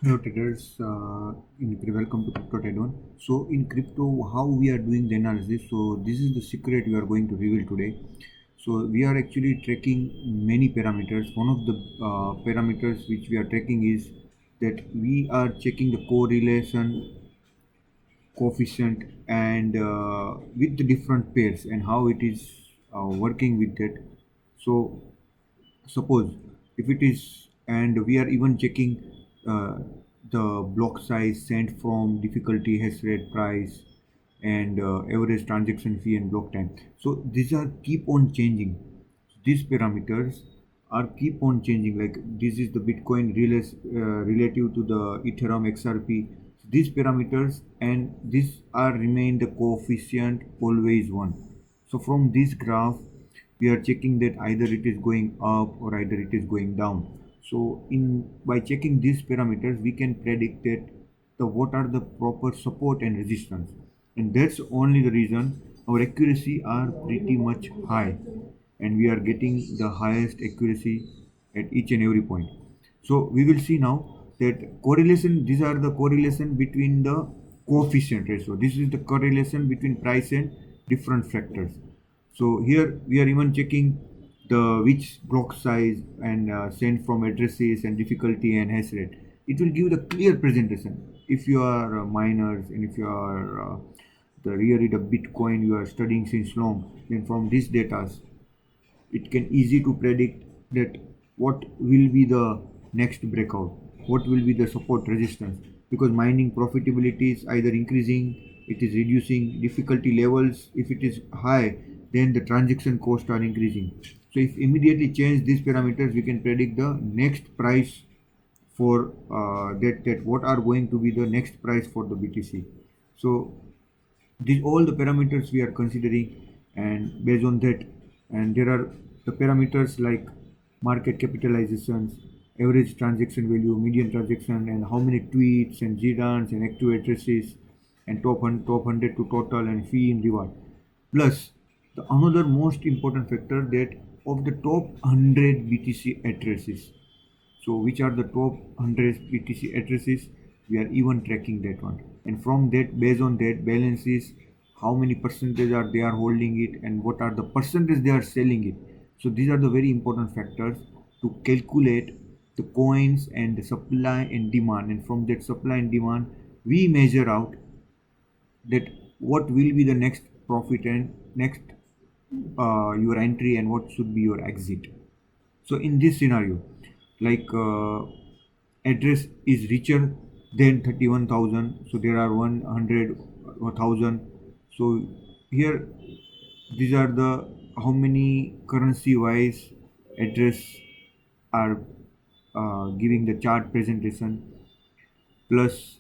Hello traders, welcome to Crypto Tradon. So in crypto, how we are doing the analysis. So this is the secret we are going to reveal today. So we are actually tracking many parameters. One of the parameters which we are tracking is that we are checking the correlation coefficient and with the different pairs and how it is working with that. So suppose if it is, and we are even checking uh, the block size sent from difficulty, hash rate, price, and average transaction fee and block time. So these are keep on changing. These parameters are keep on changing. Like this is the Bitcoin relative to the Ethereum XRP. These parameters and these are remain the coefficient always one. So from this graph we are checking that either it is going up or either it is going down. So in by checking these parameters we can predict that the what are the proper support and resistance, and that's only the reason our accuracy are pretty much high, and we are getting the highest accuracy at each and every point. So we will see now that correlation, these are the correlation between the coefficient ratio. This is the correlation between price and different factors. So here we are even checking the which block size and send from addresses and difficulty and hash rate. It will give the clear presentation. If you are miners and if you are the really the Bitcoin you are studying since long, then from these data it can easy to predict that what will be the next breakout, what will be the support resistance, because mining profitability is either increasing, it is reducing difficulty levels. If it is high, then the transaction costs are increasing. So if immediately change these parameters, we can predict the next price for that what are going to be the next price for the BTC. So these all the parameters we are considering, and based on that, and there are the parameters like market capitalizations, average transaction value, median transaction, and how many tweets and GDANs and active addresses, and top 100 to total and fee in reward. Plus the another most important factor that of the top 100 BTC addresses. So which are the top 100 BTC addresses? We are even tracking that one, and from that, based on that, balance is how many percentage are they are holding it and what are the percentage they are selling it. So these are the very important factors to calculate the coins and the supply and demand, and from that supply and demand we measure out that what will be the next profit and next your entry and what should be your exit. So in this scenario, like address is richer than 31,000, so there are 100,000. So here these are the how many currency wise address are giving the chart presentation, plus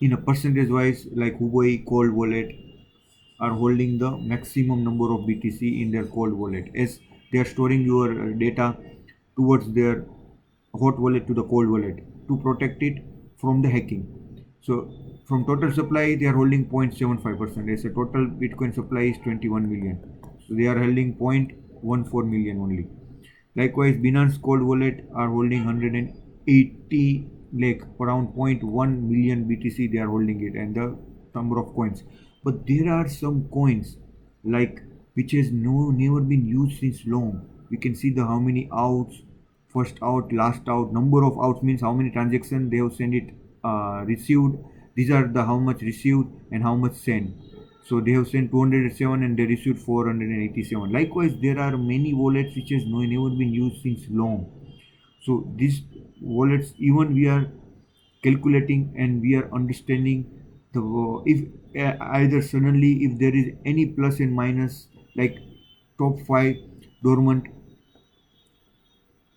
in a percentage wise, like Huawei cold wallet are holding the maximum number of BTC in their cold wallet, as they are storing your data towards their hot wallet to the cold wallet to protect it from the hacking. So from total supply they are holding 0.75%, as a total Bitcoin supply is 21 million, so they are holding 0.14 million only. Likewise, Binance Cold Wallet are holding 180 like around zero point 0.1 million BTC they are holding it, and the number of coins. But there are some coins like which has never been used since long. We can see the how many outs, first out, last out. Number of outs means how many transactions they have sent it received. These are the how much received and how much sent. So they have sent 207 and they received 487. Likewise, there are many wallets which has never been used since long. So these wallets, even we are calculating and we are understanding the if either suddenly if there is any plus and minus, like top five dormant,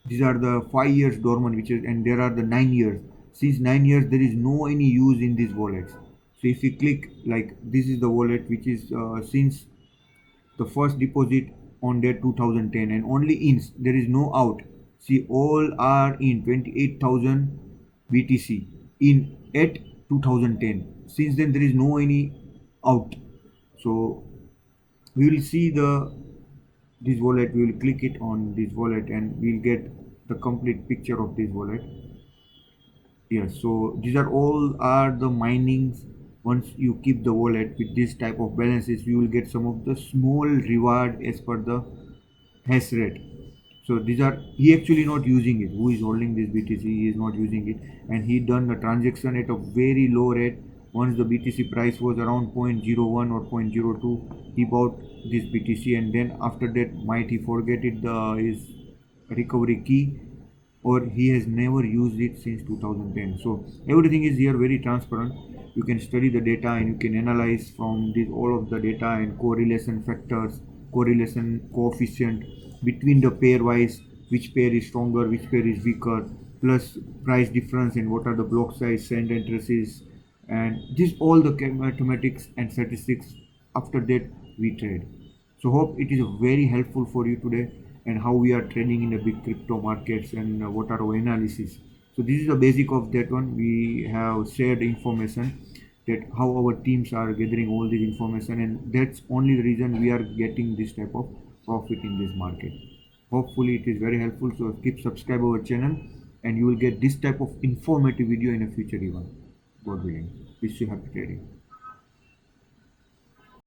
these are the 5 years dormant, which is, and there are the 9 years. Since 9 years, there is no any use in these wallets. So if you click, like this is the wallet which is since the first deposit on their 2010 and only ins, there is no out. See, all are in 28,000 BTC in at 2010. Since then, there is no any out. So we will see the this wallet. We will click it on this wallet and we'll get the complete picture of this wallet. Yes, so these are all are the minings. Once you keep the wallet with this type of balances, you will get some of the small reward as per the hash rate. So these are he actually not using it. Who is holding this BTC? He is not using it, and he done the transaction at a very low rate. Once the BTC price was around 0.01 or 0.02, he bought this BTC, and then after that, might he forget it his recovery key, or he has never used it since 2010. So everything is here very transparent. You can study the data and you can analyze from this all of the data and correlation factors, correlation coefficient between the pair wise, which pair is stronger, which pair is weaker, plus price difference and what are the block size, send and traces, and this all the mathematics and statistics. After that we trade. So hope it is very helpful for you today, and how we are trading in the big crypto markets, and what are our analysis. So this is the basic of that one. We have shared information that how our teams are gathering all this information, and that's only the reason we are getting this type of profit in this market. Hopefully it is very helpful. So keep subscribe our channel, and you will get this type of informative video in a future even. God willing. Wish you happy trading.